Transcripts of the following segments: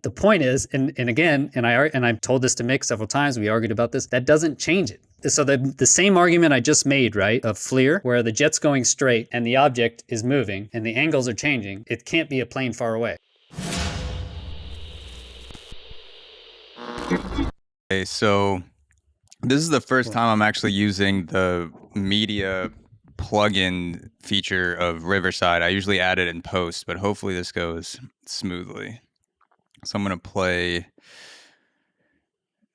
the point is, and again, and I've told this to Mick several times, we argued about this, that doesn't change it. So the same argument I just made, right, of Flir, where the jet's going straight and the object is moving and the angles are changing, it can't be a plane far away. Okay, so this is the first time I'm actually using the media plugin feature of Riverside. I usually add it in post, but hopefully this goes smoothly. So I'm going to play.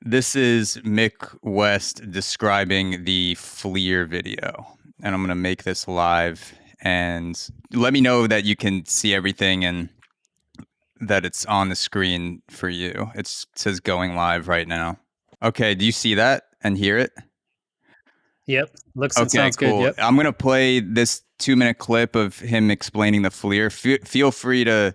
This is Mick West describing the Flir video, and I'm going to make this live, and let me know that you can see everything and that it's on the screen for you. It says going live right now. Okay, do you see that and hear it? Yep, looks and sounds cool. good. Yep. I'm going to play this 2-minute clip of him explaining the Flir. Feel free to,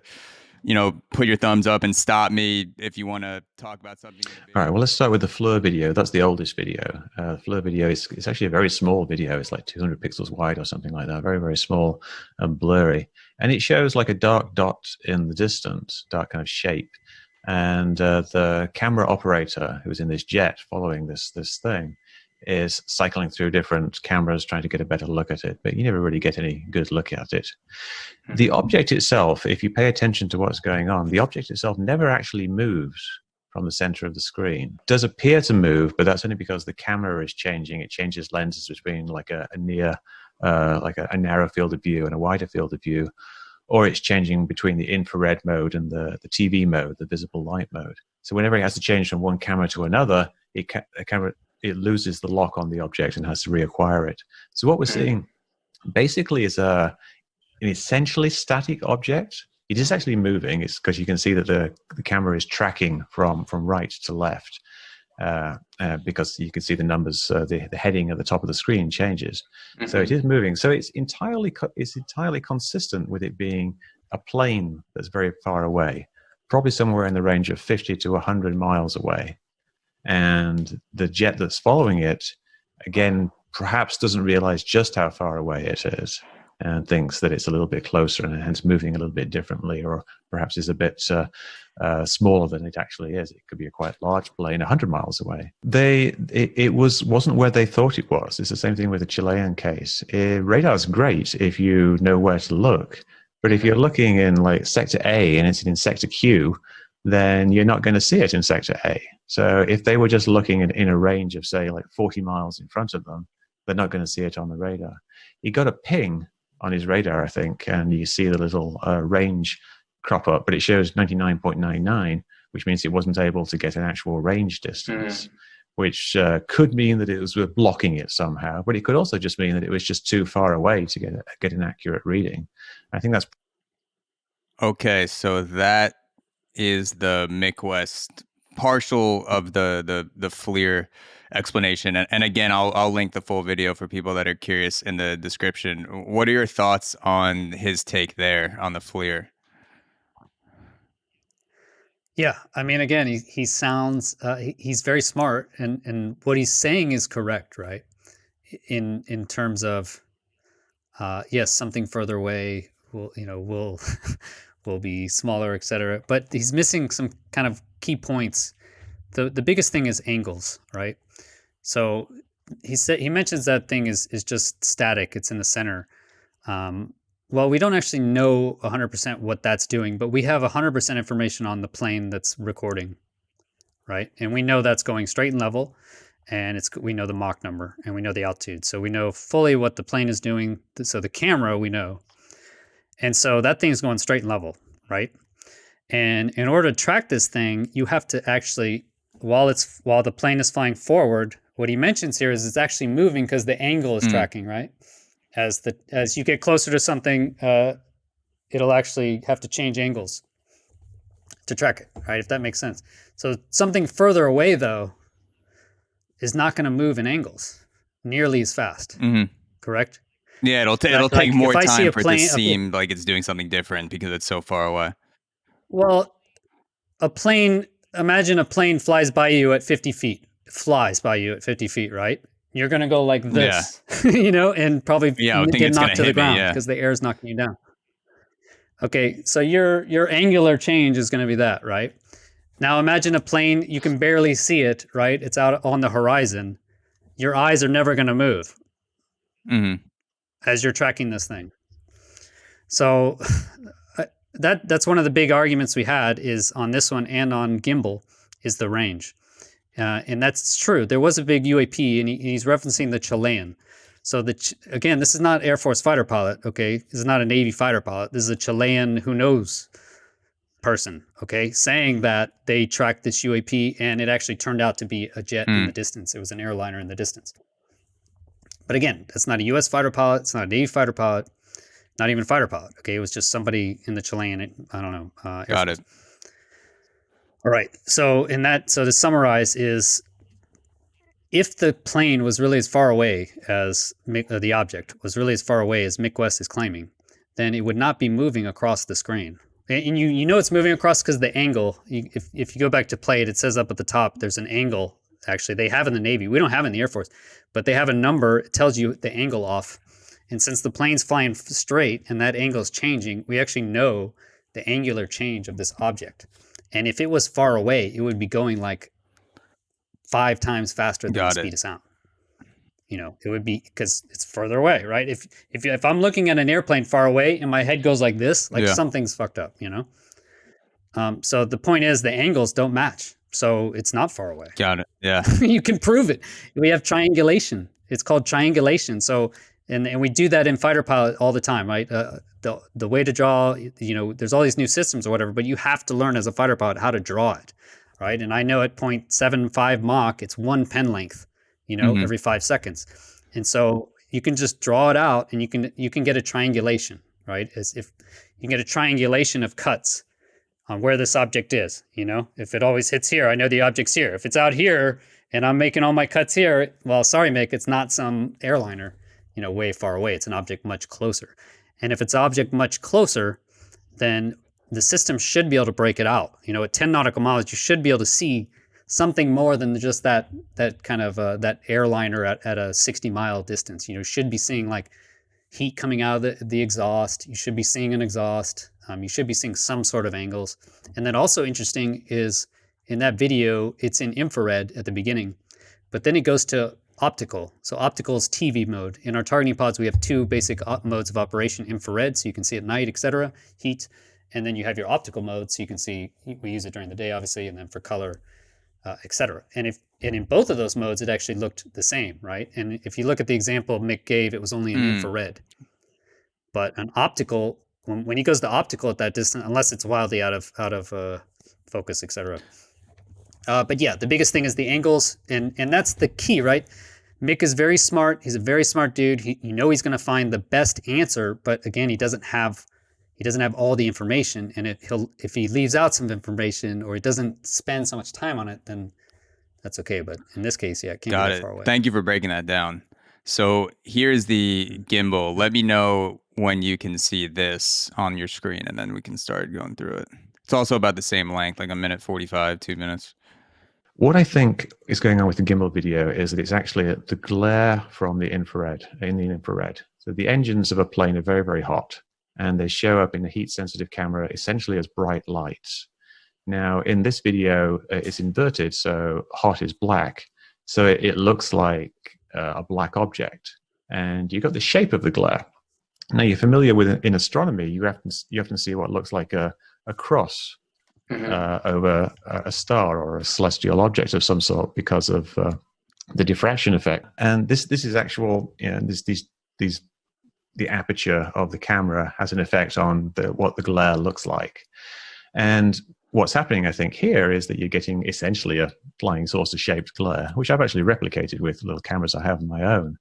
put your thumbs up and stop me if you want to talk about something. All right, well, let's start with the Flir video. That's the oldest video. The Flir video it's actually a very small video. It's like 200 pixels wide or something like that. Very, very small and blurry. And it shows like a dark dot in the distance, dark kind of shape. And the camera operator who's in this jet following this thing is cycling through different cameras trying to get a better look at it, but you never really get any good look at it. The object itself, if you pay attention to what's going on, the object itself never actually moves from the center of the screen. It does appear to move, but that's only because the camera is changing. It changes lenses between like a narrow field of view and a wider field of view, or it's changing between the infrared mode and the TV mode, the visible light mode. So whenever it has to change from one camera to another, it loses the lock on the object and has to reacquire it. So what we're seeing basically is an essentially static object. It is actually moving. It's because you can see that the camera is tracking from right to left because you can see the numbers, the heading at the top of the screen changes. Mm-hmm. So it is moving. So it's entirely consistent with it being a plane that's very far away, probably somewhere in the range of 50 to 100 miles away. And the jet that's following it, again, perhaps doesn't realize just how far away it is and thinks that it's a little bit closer and hence moving a little bit differently, or perhaps is a bit smaller than it actually is. It could be a quite large plane 100 miles away. It wasn't where they thought it was. It's the same thing with the Chilean case. Radar's great if you know where to look, but if you're looking in like sector A and it's in sector Q, then you're not going to see it in sector A. So if they were just looking in a range of, say, like 40 miles in front of them, they're not going to see it on the radar. He got a ping on his radar, I think, and you see the little range crop up, but it shows 99.99, which means it wasn't able to get an actual range distance, which could mean that it was blocking it somehow, but it could also just mean that it was just too far away to get an accurate reading. I think that's... Okay, so that is the Mick West partial of the Flir explanation, and again, I'll link the full video for people that are curious in the description. What are your thoughts on his take there on the Flir? Yeah, I mean, again, he sounds he's very smart, and what he's saying is correct, right? In terms of yes, something further away will will be smaller, etc. But he's missing some kind of key points. The biggest thing is angles, right? So he mentions that thing is just static. It's in the center. Well, we don't actually know 100% what that's doing, but we have 100% information on the plane that's recording, right? And we know that's going straight and level, and we know the Mach number, and we know the altitude. So we know fully what the plane is doing. So the camera, we know. And so that thing's going straight and level, right? And in order to track this thing, you have to actually, while the plane is flying forward, what he mentions here is it's actually moving because the angle is tracking, right? As you get closer to something, it'll actually have to change angles to track it, right? If that makes sense. So something further away, though, is not going to move in angles nearly as fast, correct? Yeah, it'll take more time for it to seem like it's doing something different because it's so far away. Well, imagine a plane flies by you at 50 feet. It flies by you at 50 feet, right? You're going to go like this, and probably get knocked to the ground because the air is knocking you down. Okay, so your angular change is going to be that, right? Now imagine a plane, you can barely see it, right? It's out on the horizon. Your eyes are never going to move as you're tracking this thing. So that's one of the big arguments we had is on this one and on Gimbal is the range. And that's true. There was a big UAP, and he's referencing the Chilean. So again, this is not Air Force fighter pilot, okay? This is not a Navy fighter pilot. This is a Chilean who knows person, okay? Saying that they tracked this UAP, and it actually turned out to be a jet in the distance. It was an airliner in the distance. But again, that's not a U.S. fighter pilot. It's not a Navy fighter pilot. Not even a fighter pilot, okay? It was just somebody in the Chilean, I don't know. Got it. All right. So so to summarize is, if the plane was really as far away as the object was really as far away as Mick West is claiming, then it would not be moving across the screen. And you know it's moving across because the angle. If you go back to play it, it says up at the top there's an angle. Actually, they have in the Navy. We don't have it in the Air Force, but they have a number. It tells you the angle off. And since the plane's flying straight and that angle is changing, we actually know the angular change of this object. And if it was far away, it would be going like 5 times faster than the speed of sound. You know, it would be because it's further away, right? If I'm looking at an airplane far away and my head goes like this, like something's fucked up, you know? So the point is the angles don't match. So it's not far away. Got it. Yeah. You can prove it. We have triangulation. It's called triangulation. So, and we do that in fighter pilot all the time, right? The way to draw, you know, there's all these new systems or whatever, but you have to learn as a fighter pilot how to draw it. Right. And I know at 0.75 Mach, it's 1 pen length, you know, every 5 seconds. And so you can just draw it out and you can get a triangulation, right? As if you can get a triangulation of cuts on where this object is, you know, if it always hits here, I know the object's here. If it's out here and I'm making all my cuts here, well, sorry, Mick, it's not some airliner, you know, way far away. It's an object much closer. And if it's an object much closer, then the system should be able to break it out. You know, at 10 nautical miles, you should be able to see something more than just that kind of that airliner at a 60-mile distance. You know, should be seeing like heat coming out of the exhaust. You should be seeing an exhaust. You should be seeing some sort of angles. And then also interesting is in that video, it's in infrared at the beginning, but then it goes to optical. So optical is TV mode. In our targeting pods, we have 2 basic modes of operation: infrared, so you can see at night, etc., heat. And then you have your optical mode, so you can see, we use it during the day, obviously, and then for color, etc. And in both of those modes, it actually looked the same, right? And if you look at the example Mick gave, it was only in infrared. But an optical, when he goes to optical at that distance, unless it's wildly out of focus, etc. But yeah, the biggest thing is the angles, and that's the key, right? Mick is very smart. He's a very smart dude. You know he's going to find the best answer, but again, he doesn't have all the information, and if he leaves out some information or he doesn't spend so much time on it, then that's okay. But in this case, yeah, it can't be that far away. Thank you for breaking that down. So here's the gimbal. Let me know when you can see this on your screen, and then we can start going through it. It's also about the same length, like 1:45, 2 minutes. What I think is going on with the gimbal video is that it's actually the glare from the infrared, So the engines of a plane are very, very hot, and they show up in the heat-sensitive camera essentially as bright lights. Now, in this video, it's inverted, so hot is black. So it looks like a black object, and you've got the shape of the glare. Now, you're familiar with, in astronomy, you often see what looks like a cross over a star or a celestial object of some sort because of the diffraction effect. And this is actual, you know, the aperture of the camera has an effect on what the glare looks like. And what's happening, I think, here is that you're getting essentially a flying saucer-shaped glare, which I've actually replicated with little cameras I have on my own.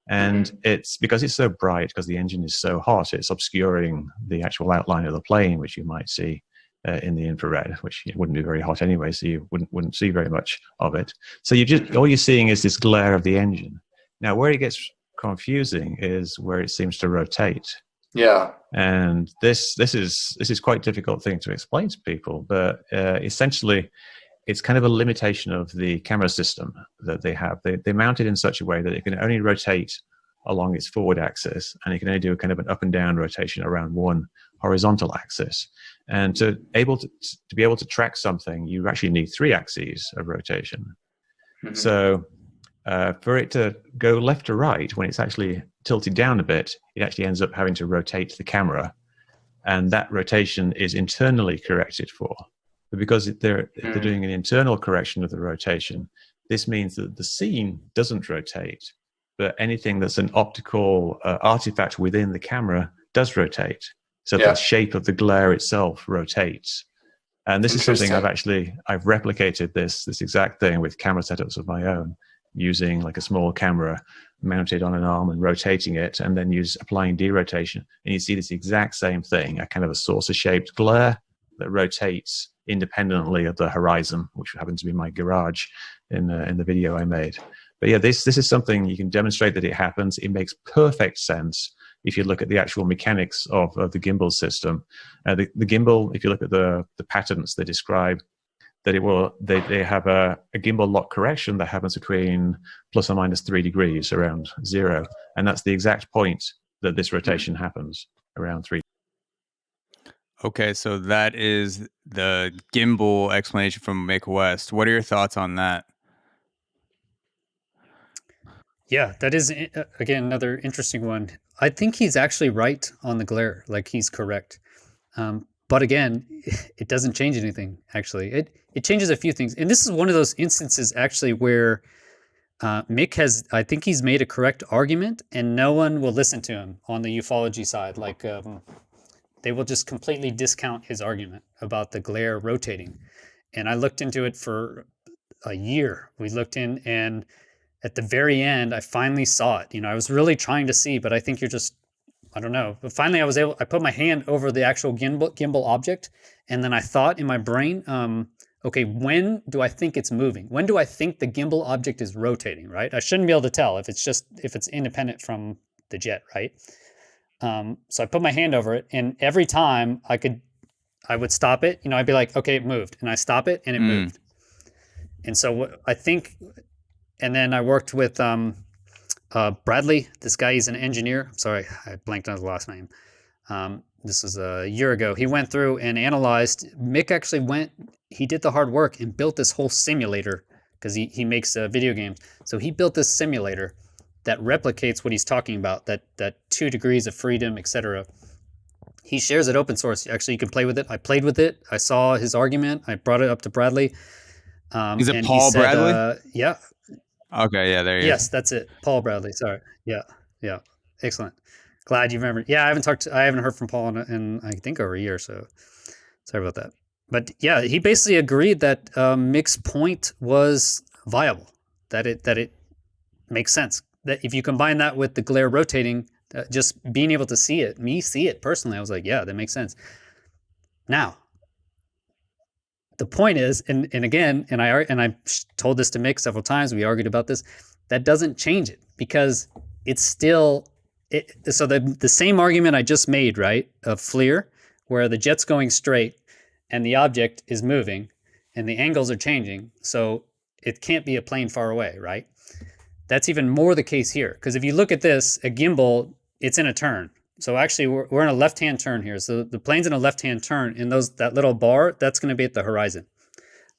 And it's because it's so bright, because the engine is so hot, it's obscuring the actual outline of the plane, which you might see in the infrared, which wouldn't be very hot anyway, so you wouldn't see very much of it. So all you're seeing is this glare of the engine. Now, where it gets confusing is where it seems to rotate. Yeah. And this is quite a difficult thing to explain to people, but essentially it's kind of a limitation of the camera system that they have. They mount it in such a way that it can only rotate along its forward axis, and it can only do a kind of an up and down rotation around one horizontal axis. And to be able to track something, you actually need 3 axes of rotation. Mm-hmm. So for it to go left to right, when it's actually tilted down a bit, it actually ends up having to rotate the camera, and that rotation is internally corrected for. But because they're doing an internal correction of the rotation, this means that the scene doesn't rotate, but anything that's an optical artifact within the camera does rotate. So the shape of the glare itself rotates. And this is something I've replicated this exact thing with camera setups of my own, using like a small camera mounted on an arm and rotating it, and then applying derotation. And you see this exact same thing, a kind of a saucer-shaped glare that rotates independently of the horizon, which happens to be my garage in the video I made. But yeah, this is something you can demonstrate that it happens. It makes perfect sense if you look at the actual mechanics of the gimbal system. The gimbal, if you look at the patents, they describe that they have a gimbal lock correction that happens between plus or minus 3 degrees, around 0. And that's the exact point that this rotation happens, around 3. Okay, so that is the gimbal explanation from Mick West. What are your thoughts on that? Yeah, that is, again, another interesting one. I think he's actually right on the glare, like he's correct. But again, it doesn't change anything, actually. It changes a few things. And this is one of those instances, actually, where Mick I think he's made a correct argument, and no one will listen to him on the ufology side. Like, they will just completely discount his argument about the glare rotating. And I looked into it for a year. We looked in, and at the very end, I finally saw it. I was really trying to see, but I think I don't know. But finally I put my hand over the actual gimbal object, and then I thought in my brain, okay, when do I think it's moving? When do I think the gimbal object is rotating, right? I shouldn't be able to tell if it's independent from the jet, right? So I put my hand over it, and every time I would stop it, I'd be like, okay, it moved, and I stop it and it moved. And so I think, and then I worked with Bradley. This guy, he's an engineer. Sorry, I blanked on his last name. This was a year ago. He went through and analyzed. Mick actually he did the hard work and built this whole simulator, because he makes video games. So he built this simulator that replicates what he's talking about, that 2 degrees of freedom, etc. He shares it open source. Actually, you can play with it. I played with it. I saw his argument. I brought it up to Bradley. Is it Paul Bradley? Yeah. Okay, yeah, there you go. Yes, that's it. Paul Bradley. Sorry. Yeah. Excellent. Glad you remembered. Yeah, I haven't heard from Paul in I think over a year, so sorry about that. But yeah, he basically agreed that Mick's point was viable, that it makes sense. That if you combine that with the glare rotating, just being able to see it personally, I was like, yeah, that makes sense. Now, the point is, and again, and I told this to Mick several times, we argued about this, that doesn't change it, because it's still, so the same argument I just made, right, of Flir, where the jet's going straight and the object is moving and the angles are changing, so it can't be a plane far away, right? That's even more the case here, because if you look at this, a gimbal, it's in a turn. So actually, we're in a left-hand turn here. So the plane's in a left-hand turn, and that little bar, that's going to be at the horizon,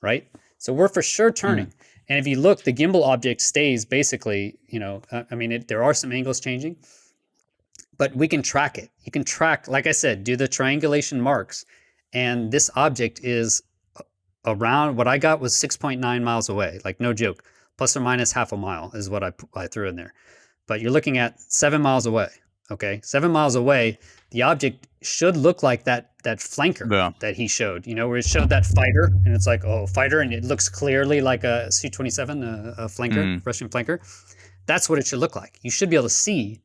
right? So we're for sure turning. And if you look, the gimbal object stays basically, there are some angles changing, but we can track it. You can track, like I said, do the triangulation marks, and this object is around, what I got was 6.9 miles away, like no joke, plus or minus half a mile is what I threw in there. But you're looking at 7 miles away. Okay, 7 miles away, the object should look like that flanker that he showed, where it showed that fighter, and it's like, oh, fighter, and it looks clearly like a Su-27, a flanker, Russian flanker. That's what it should look like. You should be able to see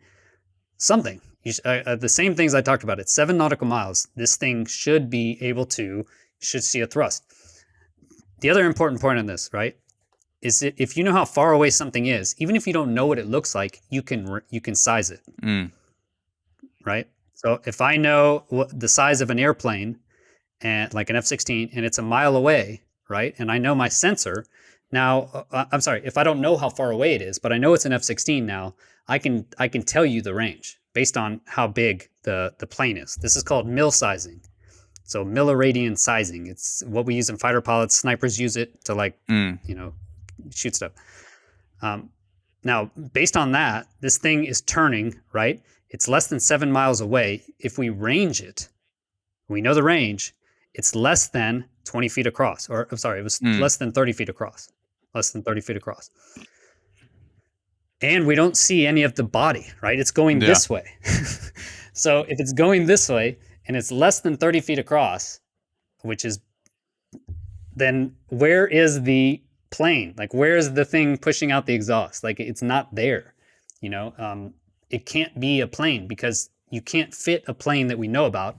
something. The same things I talked about. It's 7 nautical miles. This thing should see a thrust. The other important point on this, right, is that if you know how far away something is, even if you don't know what it looks like, you can size it. Right? So if I know the size of an airplane, and like an F-16, and it's a mile away, right? And I know my sensor, now, I'm sorry, if I don't know how far away it is, but I know it's an F-16 now, I can tell you the range, based on how big the plane is. This is called mil sizing. So milliradian sizing. It's what we use in fighter pilots. Snipers use it to like, shoot stuff. Now, based on that, this thing is turning, right? It's less than 7 miles away. If we range it, we know the range, it's less than 20 feet across. Or I'm sorry, it was less than 30 feet across. Less than 30 feet across. And we don't see any of the body, right? It's going this way. So if it's going this way and it's less than 30 feet across, which is, then where is the plane? Like, where is the thing pushing out the exhaust? Like, it's not there, you know? It can't be a plane because you can't fit a plane that we know about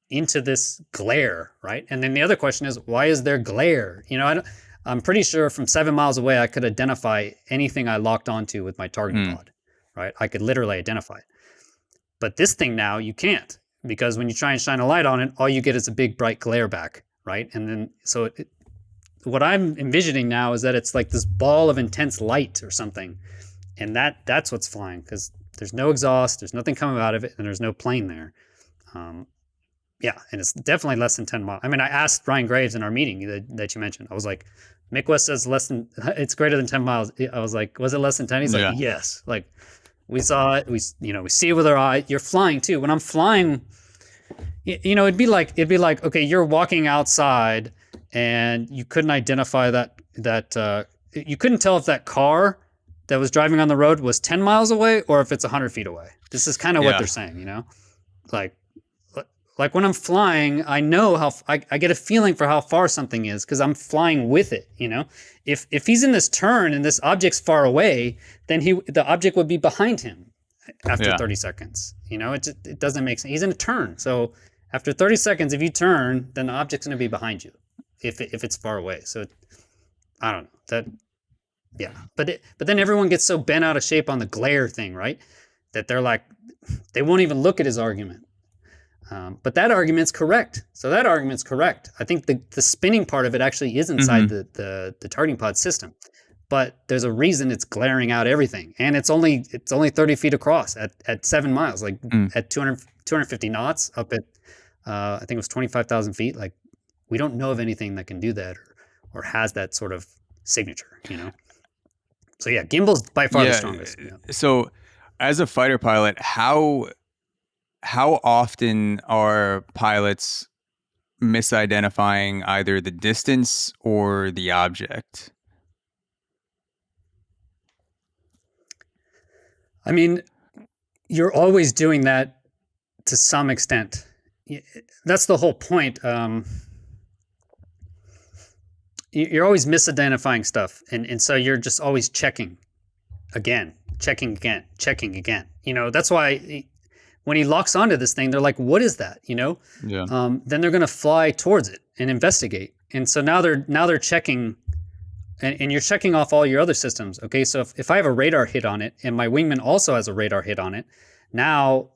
into this glare, right? And then the other question is, why is there glare? You know, I'm pretty sure from 7 miles away, I could identify anything I locked onto with my targeting pod, right? I could literally identify it. But this thing now, you can't, because when you try and shine a light on it, all you get is a big bright glare back, right? And then, so what I'm envisioning now is that it's like this ball of intense light or something. And that's what's flying, because there's no exhaust, there's nothing coming out of it, and there's no plane there. Yeah, and it's definitely less than 10 miles. I mean, I asked Ryan Graves in our meeting that you mentioned. I was like, Mick West says it's greater than 10 miles. I was like, was it less than 10? He's like, yes. Like, we saw it. We see it with our eye. You're flying too. When I'm flying, you know, it'd be like, okay, you're walking outside and you couldn't identify that you couldn't tell if that car that was driving on the road was 10 miles away or if it's 100 feet away. This is kind of what they're saying, you know, like when I'm flying, I know I get a feeling for how far something is because I'm flying with it, you know? If he's in this turn and this object's far away, then the object would be behind him after 30 seconds. You know, it doesn't make sense. He's in a turn. So after 30 seconds, if you turn, then the object's going to be behind you if it's far away. So I don't know. But then everyone gets so bent out of shape on the glare thing, right? That they're like, they won't even look at his argument. But that argument's correct. So that argument's correct. I think the spinning part of it actually is inside the targeting pod system. But there's a reason it's glaring out everything. And it's only 30 feet across at 7 miles, like at 250 knots up at, I think it was 25,000 feet. Like, we don't know of anything that can do that or has that sort of signature, you know? So yeah, Gimbal's by far the strongest. Yeah. So as a fighter pilot, how often are pilots misidentifying either the distance or the object? I mean, you're always doing that to some extent. That's the whole point. You're always misidentifying stuff. And so you're just always checking again. You know, that's why when he locks onto this thing, they're like, what is that? You know? Yeah. Then they're going to fly towards it and investigate. And so now they're checking, and you're checking off all your other systems. Okay. So if I have a radar hit on it and my wingman also has a radar hit on it, now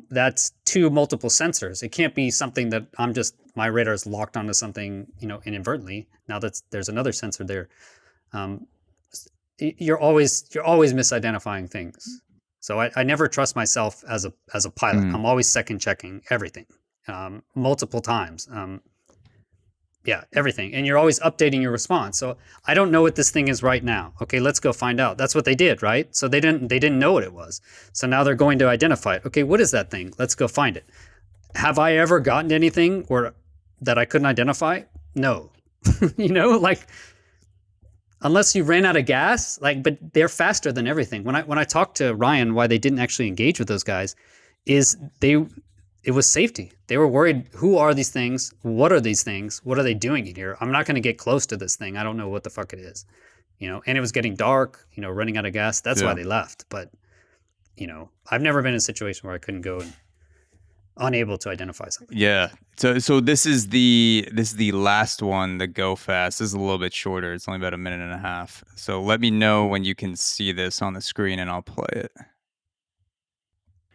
that's two multiple sensors. It can't be something that my radar is locked onto something, you know, inadvertently. Now there's another sensor there. You're always misidentifying things. So I never trust myself as a pilot. I'm always second checking everything, multiple times. Everything. And you're always updating your response. So I don't know what this thing is right now. Okay, let's go find out. That's what they did, right? So they didn't know what it was. So now they're going to identify it. Okay, what is that thing? Let's go find it. Have I ever gotten anything that I couldn't identify? No. You know, like, unless you ran out of gas, but they're faster than everything. When I talked to Ryan, why they didn't actually engage with those guys is it was safety. They were worried, who are these things? What are these things? What are they doing in here? I'm not going to get close to this thing. I don't know what the fuck it is, you know? And it was getting dark, you know, running out of gas. That's why they left. But, you know, I've never been in a situation where I couldn't go and unable to identify something. Yeah. So this is the last one, the GoFast. This is a little bit shorter. It's only about 1.5 minutes. So let me know when you can see this on the screen and I'll play it.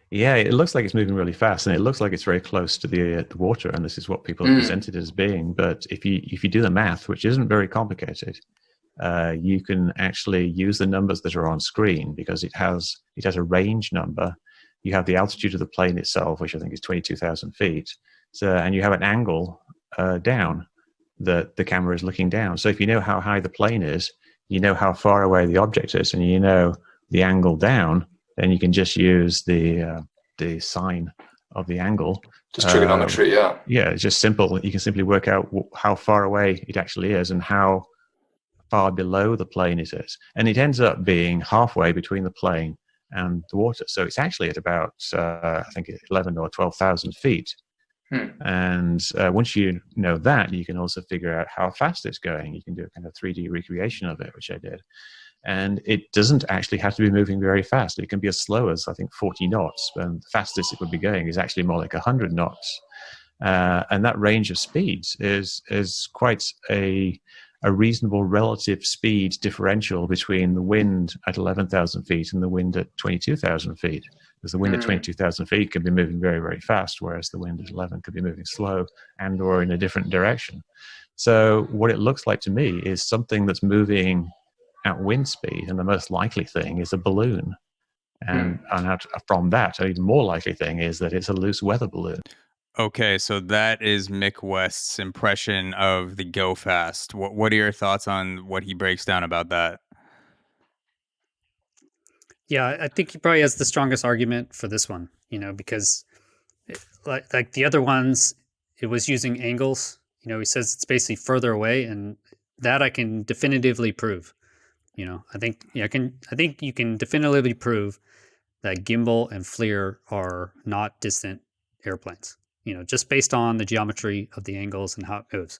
Yeah, it looks like it's moving really fast, and it looks like it's very close to the water, and this is what people have presented as being. But if you do the math, which isn't very complicated, you can actually use the numbers that are on screen because it has a range number. you have the altitude of the plane itself, which I think is 22,000 feet. So, and you have an angle down that the camera is looking down. So if you know how high the plane is, you know how far away the object is, and you know the angle down, then you can just use the sine of the angle. Just trigonometry, yeah. Yeah, it's just simple. You can simply work out how far away it actually is and how far below the plane it is. And it ends up being halfway between the plane and the water. So it's actually at about, I think, 11 or 12,000 feet. And once you know that, you can also figure out how fast it's going. You can do a kind of 3D recreation of it, which I did. And it doesn't actually have to be moving very fast. It can be as slow as, I think, 40 knots. And the fastest it would be going is actually more like 100 knots. And that range of speeds is quite a reasonable relative speed differential between the wind at 11,000 feet and the wind at 22,000 feet. Because the wind at 22,000 feet can be moving very, very fast, whereas the wind at 11 could be moving slow and or in a different direction. So what it looks like to me is something that's moving at wind speed, and the most likely thing is a balloon. And from that, an even more likely thing is that it's a loose weather balloon. Okay, so that is Mick West's impression of the GoFast. What are your thoughts on what he breaks down about that? Yeah, I think he probably has the strongest argument for this one, because like the other ones, it was using angles. He says it's basically further away, and that I can definitively prove. I think you can definitively prove that Gimbal and Flir are not distant airplanes. Just based on the geometry of the angles and how it moves.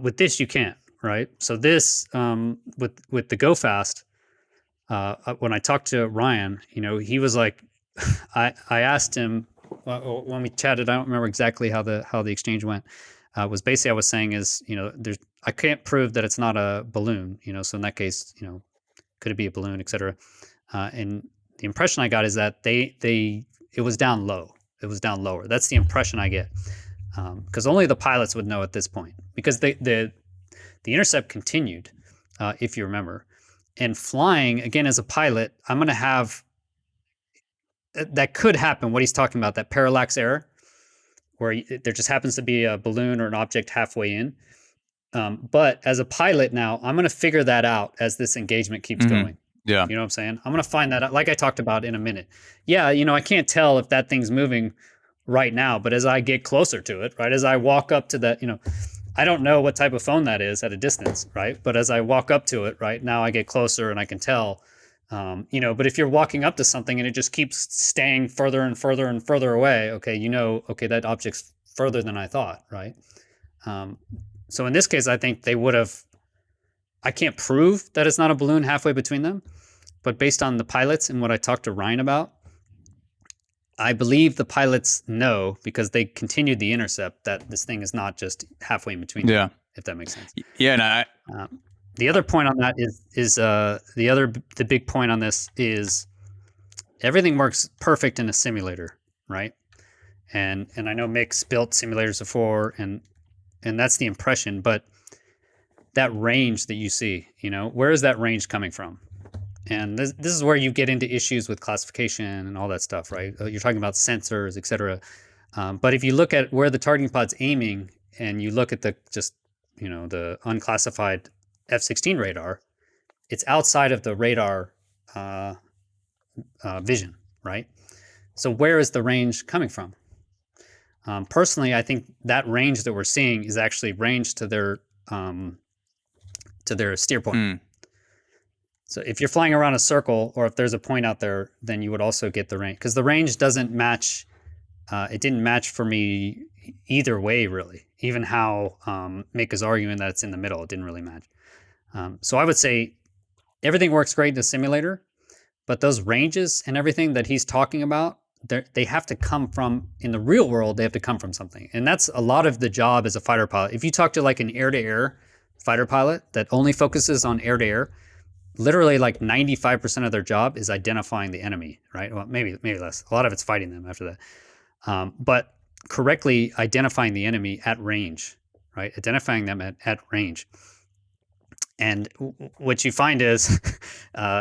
With this, you can't, right? So this, with the GoFast, when I talked to Ryan, he was like, I asked him when we chatted. I don't remember exactly how the exchange went. Was basically I was saying is, I can't prove that it's not a balloon. So in that case, could it be a balloon, etc. And the impression I got is that it was down low. It was down lower. That's the impression I get, because only the pilots would know at this point, because the intercept continued, if you remember, and flying again as a pilot, I'm going to have that could happen. What he's talking about, that parallax error, where there just happens to be a balloon or an object halfway in. But as a pilot now, I'm going to figure that out as this engagement keeps going. Yeah. You know what I'm saying? I'm going to find that out, like I talked about in a minute. Yeah, I can't tell if that thing's moving right now, but as I get closer to it, right, as I walk up to that, I don't know what type of phone that is at a distance, right? But as I walk up to it, right, now I get closer and I can tell, but if you're walking up to something and it just keeps staying further and further and further away, okay, that object's further than I thought, right? So in this case, I think they would have, I can't prove that it's not a balloon halfway between them, but based on the pilots and what I talked to Ryan about, I believe the pilots know, because they continued the intercept, that this thing is not just halfway in between them, if that makes sense. Yeah, the other point on that is the big point on this is everything works perfect in a simulator, right? And I know Mick's built simulators before, and that's the impression, but that range that you see, where is that range coming from? And this is where you get into issues with classification and all that stuff, right? You're talking about sensors, et cetera. But if you look at where the targeting pod's aiming, and you look at the unclassified F-16 radar, it's outside of the radar vision, right? So where is the range coming from? Personally, I think that range that we're seeing is actually range to their steer point. So if you're flying around a circle, or if there's a point out there, then you would also get the range, because the range doesn't match. It didn't match for me either way, really. Even how Mick is arguing that it's in the middle, it didn't really match. So I would say everything works great in the simulator, but those ranges and everything that he's talking about, they have to come from, in the real world, they have to come from something. And that's a lot of the job as a fighter pilot. If you talk to like an air-to-air fighter pilot that only focuses on air-to-air, literally like 95% of their job is identifying the enemy, right? Well, maybe less. A lot of it's fighting them after that. But correctly identifying the enemy at range, right? Identifying them at range. And what you find is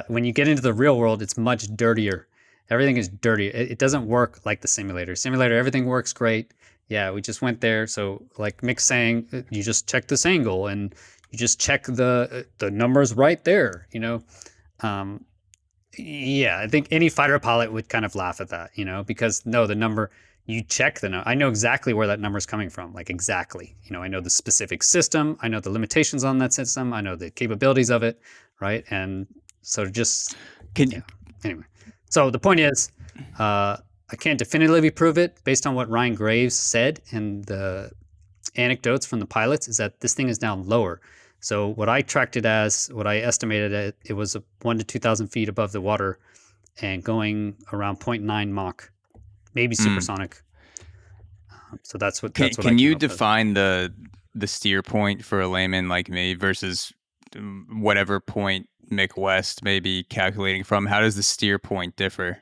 when you get into the real world, it's much dirtier. Everything is dirty. It doesn't work like the simulator. Simulator, everything works great. Yeah, we just went there. So like Mick's saying, you just check this angle and you just check the numbers right there, you know? Yeah, I think any fighter pilot would kind of laugh at that, you know, because no, the number, you check the number. I know exactly where that number is coming from, like exactly. You know, I know the specific system. I know the limitations on that system. I know the capabilities of it, right? And so just, yeah. Anyway, so the point is, I can't definitively prove it based on what Ryan Graves said and the anecdotes from the pilots is that this thing is now lower. So what I tracked it as, what I estimated it was 1 to 2,000 feet above the water and going around 0.9 Mach, maybe supersonic. So that's what. Can you define the steer point for a layman like me versus whatever point Mick West may be calculating from? How does the steer point differ?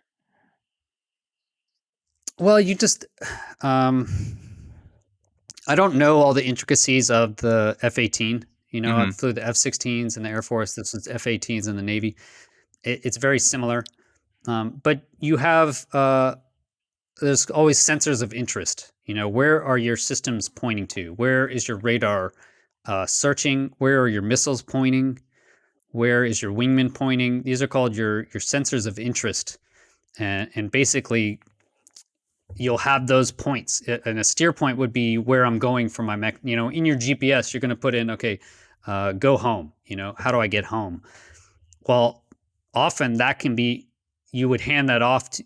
Well, you just, I don't know all the intricacies of the F-18. You know, I flew the F-16s in the Air Force. This is F-18s in the Navy. It's very similar. But you have, there's always sensors of interest. You know, where are your systems pointing to? Where is your radar searching? Where are your missiles pointing? Where is your wingman pointing? These are called your sensors of interest. And basically, you'll have those points. And a steer point would be where I'm going for my mech. You know, in your GPS, you're going to put in, okay, go home. You know, how do I get home? Well, often that can be, you would hand that off to,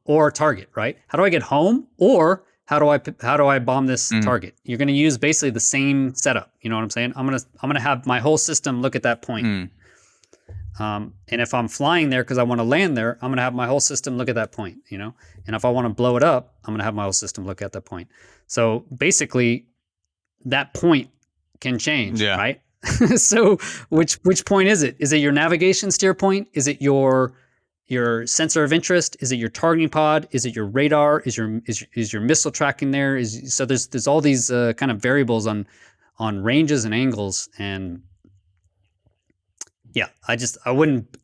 or target, right? How do I get home? Or how do I bomb this target? You're going to use basically the same setup. You know what I'm saying? I'm going to have my whole system look at that point. And if I'm flying there because I want to land there, I'm going to have my whole system look at that point, you know? And if I want to blow it up, I'm going to have my whole system look at that point. So basically, that point can change, right? So which point is it? Is it your navigation steer point? Is it your sensor of interest? Is it your targeting pod? Is it your radar? Is your missile tracking there? So there's all these kind of variables on ranges and angles. And yeah, I wouldn't,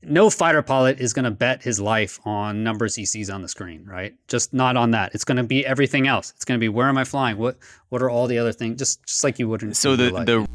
no fighter pilot is going to bet his life on numbers he sees on the screen, right? Just not on that. It's going to be everything else. It's going to be, where am I flying? What are all the other things? Just like you would in so real life. the